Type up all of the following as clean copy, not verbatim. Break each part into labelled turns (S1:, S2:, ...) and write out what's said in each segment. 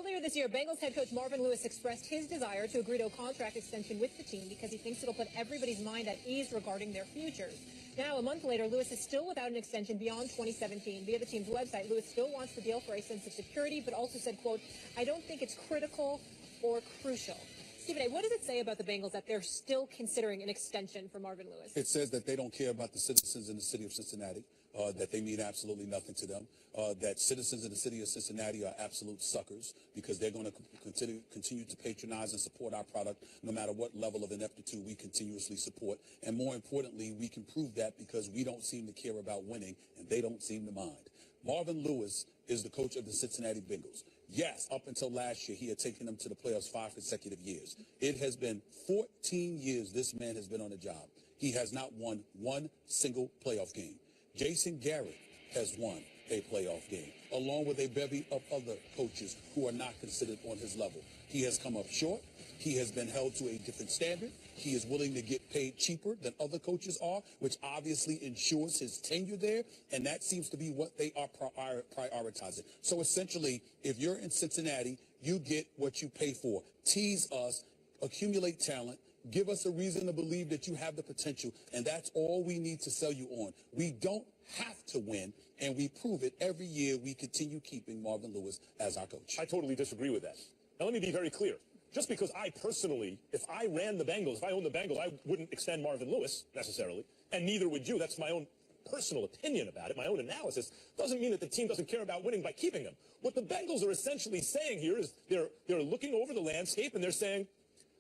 S1: Earlier this year, Bengals head coach Marvin Lewis expressed his desire to agree to a contract extension with the team because he thinks it'll put everybody's mind at ease regarding their futures. Now, a month later, Lewis is still without an extension beyond 2017. Via the team's website, Lewis still wants the deal for a sense of security, but also said, quote, "I don't think it's critical or crucial." Stephen A., what does it say about the Bengals that they're still considering an extension for Marvin Lewis?
S2: It says that they don't care about the citizens in the city of Cincinnati, that they mean absolutely nothing to them, that citizens in the city of Cincinnati are absolute suckers because they're going to continue to patronize and support our product no matter what level of ineptitude we continuously support. And more importantly, we can prove that because we don't seem to care about winning and they don't seem to mind. Marvin Lewis is the coach of the Cincinnati Bengals. Yes, up until last year, he had taken them to the playoffs 5 consecutive years. It has been 14 years this man has been on the job. He has not won one single playoff game. Jason Garrett has won a playoff game, along with a bevy of other coaches who are not considered on his level. He has come up short. He has been held to a different standard. He is willing to get paid cheaper than other coaches are, which obviously ensures his tenure there, and that seems to be what they are prioritizing. So essentially, if you're in Cincinnati, you get what you pay for. Tease us, accumulate talent, give us a reason to believe that you have the potential, and that's all we need to sell you on. We don't have to win, and we prove it every year. We continue keeping Marvin Lewis as our coach.
S3: I totally disagree with that. Now, let me be very clear. Just because I personally, if I ran the Bengals, if I owned the Bengals, I wouldn't extend Marvin Lewis necessarily, and neither would you. That's my own personal opinion about it, my own analysis. Doesn't mean that the team doesn't care about winning by keeping him. What the Bengals are essentially saying here is they're looking over the landscape and they're saying,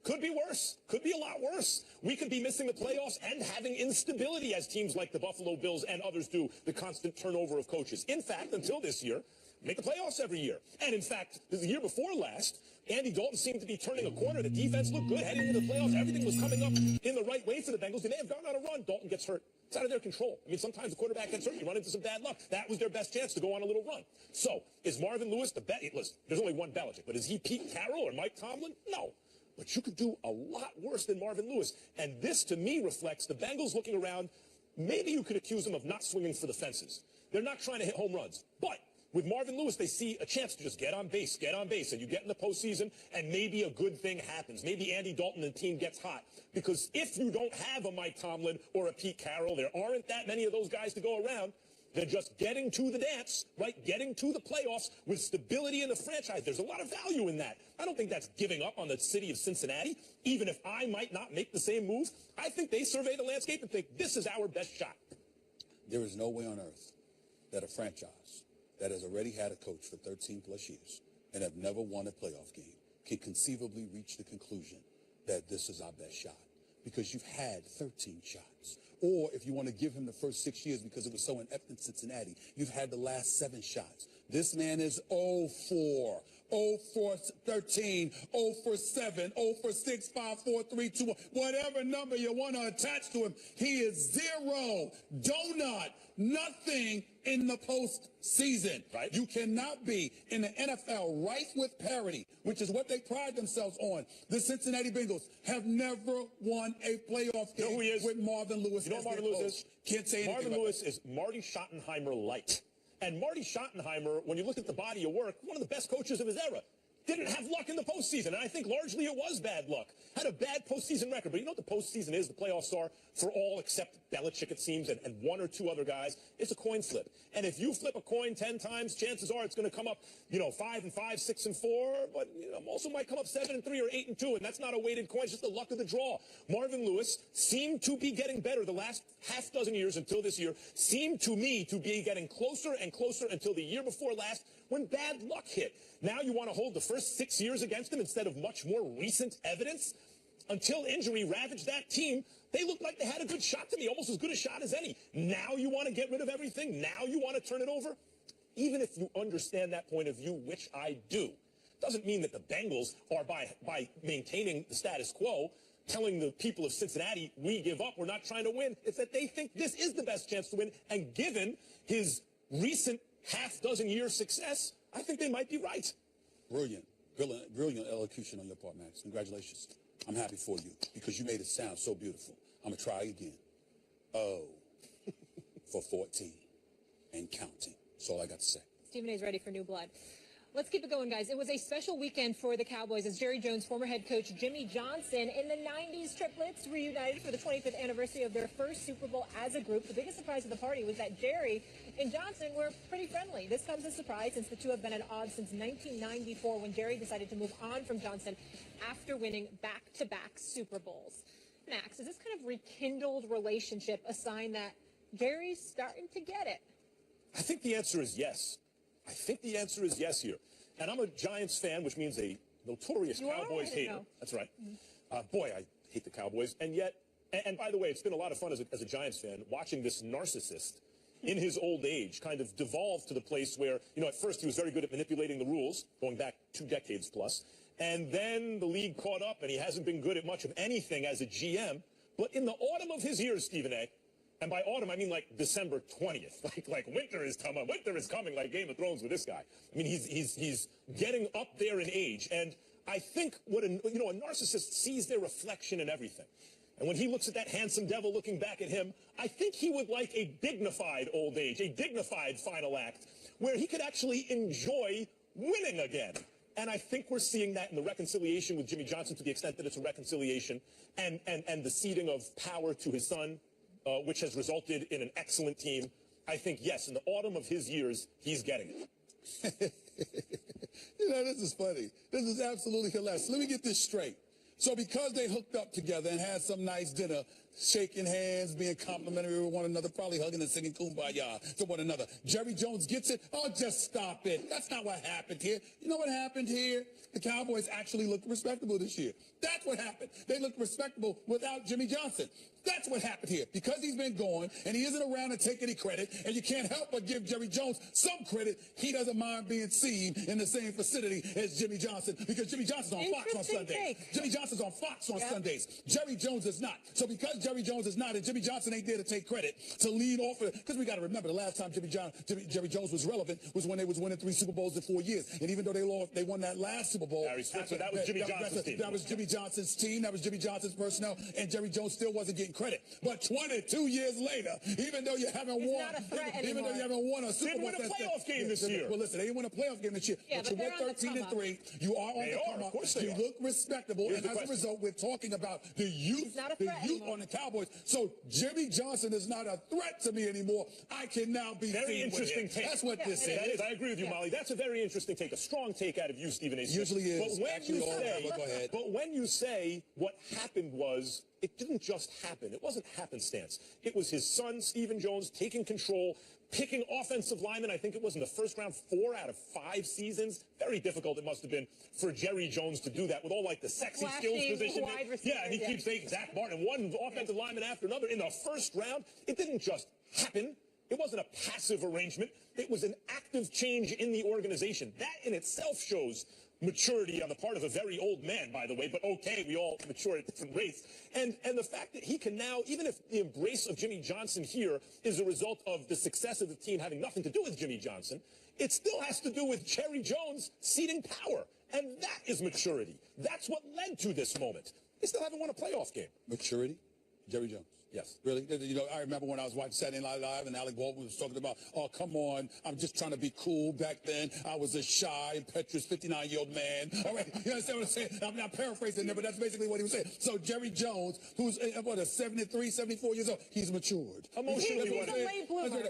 S3: could be worse, could be a lot worse. We could be missing the playoffs and having instability as teams like the Buffalo Bills and others do, the constant turnover of coaches. In fact, until this year, make the playoffs every year. And in fact, the year before last, Andy Dalton seemed to be turning a corner. The defense looked good heading into the playoffs. Everything was coming up in the right way for the Bengals. They may have gone on a run. Dalton gets hurt. It's out of their control. I mean, sometimes the quarterback gets hurt. You run into some bad luck. That was their best chance to go on a little run. So, is Marvin Lewis the best? Listen, there's only one Belichick, but is he Pete Carroll or Mike Tomlin? No. But you could do a lot worse than Marvin Lewis. And this, to me, reflects the Bengals looking around. Maybe you could accuse them of not swinging for the fences. They're not trying to hit home runs. But with Marvin Lewis, they see a chance to just get on base, and you get in the postseason, and maybe a good thing happens. Maybe Andy Dalton and the team gets hot. Because if you don't have a Mike Tomlin or a Pete Carroll, there aren't that many of those guys to go around. They're just getting to the dance, right? Getting to the playoffs with stability in the franchise. There's a lot of value in that. I don't think that's giving up on the city of Cincinnati, even if I might not make the same move. I think they survey the landscape and think this is our best shot.
S2: There is no way on earth that a franchise that has already had a coach for 13 plus years and have never won a playoff game can conceivably reach the conclusion that this is our best shot, because you've had 13 shots. Or if you want to give him the first 6 years because it was so inept in Cincinnati, you've had the last 7 shots. This man is 0-4, 0-for-13, 0-for-7, 0-for-6, 5, 4, 3, 2, 1. Whatever number you want to attach to him, he is 0, donut, nothing in the postseason.
S3: Right.
S2: You cannot be in the NFL right with parity, which is what they pride themselves on. The Cincinnati Bengals have never won a playoff game with Marvin Lewis.
S3: You know what Marvin Lewis is?
S2: Can't say anything.
S3: Marvin Lewis is Marty Schottenheimer light. And Marty Schottenheimer, when you look at the body of work, one of the best coaches of his era. Didn't have luck in the postseason, and I think largely it was bad luck. Had a bad postseason record, but you know what the postseason is? The playoffs are, for all except Belichick, it seems, and 1 or 2 other guys. It's a coin flip. And if you flip a coin 10 times, chances are it's going to come up, 5 and 5, 6 and 4, but also might come up 7 and 3 or 8 and 2, and that's not a weighted coin. It's just the luck of the draw. Marvin Lewis seemed to be getting better the last half dozen years until this year. Seemed to me to be getting closer and closer until the year before last, when bad luck hit. Now you want to hold the first 6 years against him instead of much more recent evidence? Until injury ravaged that team, they looked like they had a good shot to me, almost as good a shot as any. Now you want to get rid of everything? Now you want to turn it over? Even if you understand that point of view, which I do, doesn't mean that the Bengals are, by maintaining the status quo, telling the people of Cincinnati, we give up, we're not trying to win. It's that they think this is the best chance to win, and given his recent half-dozen-year success, I think they might be right.
S2: Brilliant elocution on your part, Max. Congratulations. I'm happy for you because you made it sound so beautiful. I'm going to try again. Oh, for 14 and counting. That's all I got to say.
S1: Stephen A. is ready for new blood. Let's keep it going, guys. It was a special weekend for the Cowboys as Jerry Jones' former head coach Jimmy Johnson and the 90s triplets reunited for the 25th anniversary of their first Super Bowl as a group. The biggest surprise of the party was that Jerry and Johnson were pretty friendly. This comes as a surprise since the two have been at odds since 1994 when Jerry decided to move on from Johnson after winning back-to-back Super Bowls. Max, is this kind of rekindled relationship a sign that Jerry's starting to get it?
S3: I think the answer is yes. I think the answer is yes here. And I'm a Giants fan, which means a notorious Cowboys hater. That's right. Boy, I hate the Cowboys. And yet, and by the way, it's been a lot of fun as a Giants fan watching this narcissist in his old age kind of devolve to the place where, at first he was very good at manipulating the rules, going back 2 decades plus. And then the league caught up, and he hasn't been good at much of anything as a GM. But in the autumn of his years, Stephen A., and by autumn, I mean like December 20th, like winter is coming, like Game of Thrones with this guy. I mean, he's getting up there in age, and I think what a narcissist sees their reflection in everything. And when he looks at that handsome devil looking back at him, I think he would like a dignified old age, a dignified final act, where he could actually enjoy winning again. And I think we're seeing that in the reconciliation with Jimmy Johnson to the extent that it's a reconciliation, and the ceding of power to his son, which has resulted in an excellent team. I think, yes, in the autumn of his years, he's getting it.
S2: This is funny. This is absolutely hilarious. Let me get this straight. So because they hooked up together and had some nice dinner, shaking hands, being complimentary with one another, probably hugging and singing Kumbaya to one another, Jerry Jones gets it? Oh, just stop it. That's not what happened here. You know what happened here? The Cowboys actually looked respectable this year. That's what happened. They looked respectable without Jimmy Johnson. That's what happened here. Because he's been gone and he isn't around to take any credit, and you can't help but give Jerry Jones some credit, he doesn't mind being seen in the same vicinity as Jimmy Johnson, because Jimmy Johnson's on Fox on Sundays. Jimmy Johnson's on Fox on Sundays. Jerry Jones is not. So because Jerry Jones is not and Jimmy Johnson ain't there to take credit, to lead off of it, because we got to remember the last time Jerry Jones was relevant was when they was winning 3 Super Bowls in 4 years. And even though they won that last Super Bowl,
S3: that was Jimmy Johnson's team.
S2: That was Jimmy Johnson's team. That was Jimmy Johnson's personnel, and Jerry Jones still wasn't getting credit. But 22 years later, even though you haven't won, even though you haven't won a Super Bowl,
S3: they didn't win a playoff game this year.
S2: Well, listen, they didn't win a playoff game this year.
S1: Yeah,
S2: but you went 13-3. You are on the come up. You look respectable, and as a result, we're talking about the youth on the Cowboys. So Jimmy Johnson is not a threat to me anymore. I can now be
S3: very interesting take.
S2: That's what this is.
S3: That is. I agree with you, Molly. That's a very interesting take, a strong take out of you, Stephen A.
S2: Usually is.
S3: But when you say what happened was, it didn't just happen. It wasn't happenstance. It was his son, Stephen Jones, taking control, picking offensive linemen. I think it was in the first round 4 out of 5 seasons. Very difficult it must have been for Jerry Jones to do that with all like the sexy skills position. Yeah, and he keeps saying Zach Martin, one offensive lineman after another in the first round. It didn't just happen. It wasn't a passive arrangement. It was an active change in the organization. That in itself shows maturity on the part of a very old man, by the way, but okay, we all mature at different rates. And the fact that he can now, even if the embrace of Jimmy Johnson here is a result of the success of the team having nothing to do with Jimmy Johnson, it still has to do with Jerry Jones ceding power. And that is maturity. That's what led to this moment. They still haven't won a playoff game.
S2: Maturity? Jerry Jones.
S3: Yes.
S2: Really? I remember when I was watching Saturday Night Live and Alec Baldwin was talking about, oh, come on, I'm just trying to be cool. Back then, I was a shy, impetuous 59-year-old man. All right, you understand what I'm saying? I'm not paraphrasing there, but that's basically what he was saying. So Jerry Jones, who's, 73, 74 years old, he's matured.
S3: Emotionally,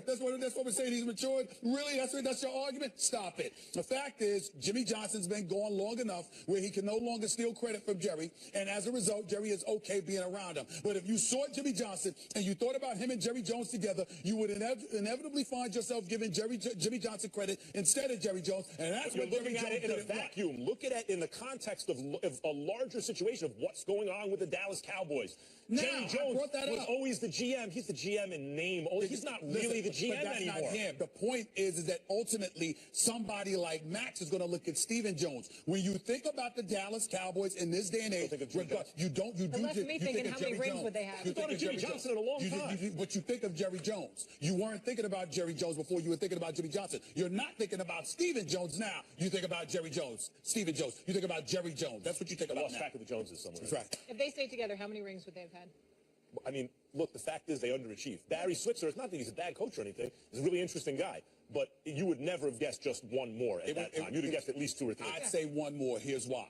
S2: that's what we're saying. He's matured. Really? That's your argument? Stop it. The fact is, Jimmy Johnson's been gone long enough where he can no longer steal credit from Jerry, and as a result, Jerry is okay being around him. But if you saw Jimmy Johnson and you thought about him and Jerry Jones together, you would inevitably find yourself giving Jimmy Johnson credit instead of Jerry Jones. And that's
S3: what you're looking at it in a vacuum. Look at it in the context of a larger situation of what's going on with the Dallas Cowboys.
S2: Now,
S3: Jerry Jones was always the GM. He's the GM in name. He's not really the GM anymore.
S2: Not him. The point is that ultimately somebody like Max is going to look at Stephen Jones. When you think about the Dallas Cowboys in this day and age, you do
S1: thinking how many rings would they have?
S3: You thought of Jimmy Johnson in a long time.
S2: But you think of Jerry Jones. You weren't thinking about Jerry Jones before you were thinking about Jimmy Johnson. You're not thinking about Stephen Jones now. You think about Jerry Jones. Stephen Jones. You think about Jerry Jones. That's what you think about now.
S3: I lost track of the Joneses somewhere.
S2: That's right.
S1: If they stayed together, how many rings would they have had?
S3: I mean, look, the fact is they underachieved. Barry Switzer, it's not that he's a bad coach or anything. He's a really interesting guy. but you would never have guessed just one more at that time. You'd have guessed at least 2 or 3.
S2: I'd say one more. Here's why.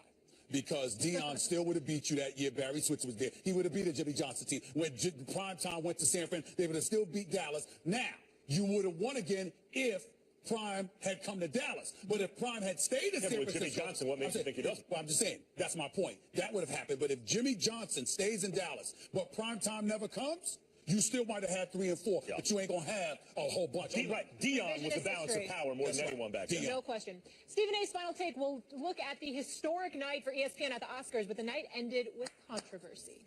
S2: Because Deion still would have beat you that year. Barry Switzer was there. He would have beat the Jimmy Johnson team. When Primetime went to San Fran, they would have still beat Dallas. Now, you would have won again if Prime had come to Dallas. But if Prime had stayed in San Francisco...
S3: Jimmy Johnson, what makes you think he doesn't?
S2: Well, I'm just saying, that's my point. That would have happened. But if Jimmy Johnson stays in Dallas, but Primetime never comes... You still might have had 3 and 4, but you ain't going to have a whole bunch.
S3: Right. Deion was the balance of power more than anyone back then.
S1: No question. Stephen A's final take will look at the historic night for ESPN at the Oscars, but the night ended with controversy.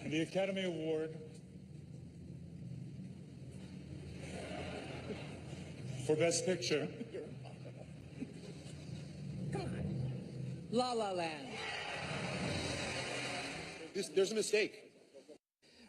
S4: The Academy Award for Best Picture.
S1: Come on. La La Land.
S5: There's a mistake.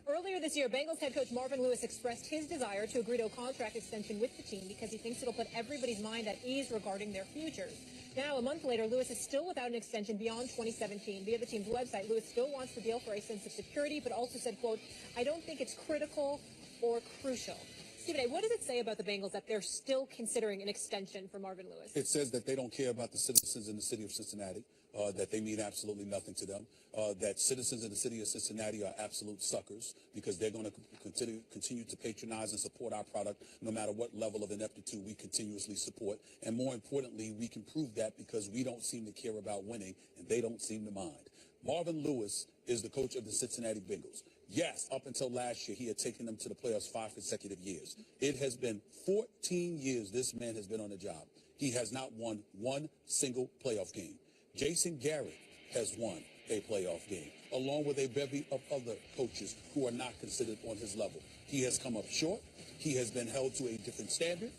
S1: Earlier this year, Bengals head coach Lmarvin Lewis expressed his desire to agree to a contract extension with the team because he thinks it'll put everybody's mind at ease regarding their futures. Now, a month later, Lewis is still without an extension beyond 2017. Via the team's website, Lewis still wants the deal for a sense of security, but also said, quote, "I don't think it's critical or crucial." Stephen A., what does it say about the Bengals that they're still considering an extension for Lmarvin Lewis?
S2: It says that they don't care about the citizens in the city of Cincinnati, that they mean absolutely nothing to them, that citizens in the city of Cincinnati are absolute suckers because they're going to continue to patronize and support our product no matter what level of ineptitude we continuously support. And more importantly, we can prove that because we don't seem to care about winning and they don't seem to mind. Lmarvin Lewis is the coach of the Cincinnati Bengals. Yes, up until last year, he had taken them to the playoffs 5 consecutive years. It has been 14 years this man has been on the job. He has not won one single playoff game. Jason Garrett has won a playoff game, along with a bevy of other coaches who are not considered on his level. He has come up short. He has been held to a different standard.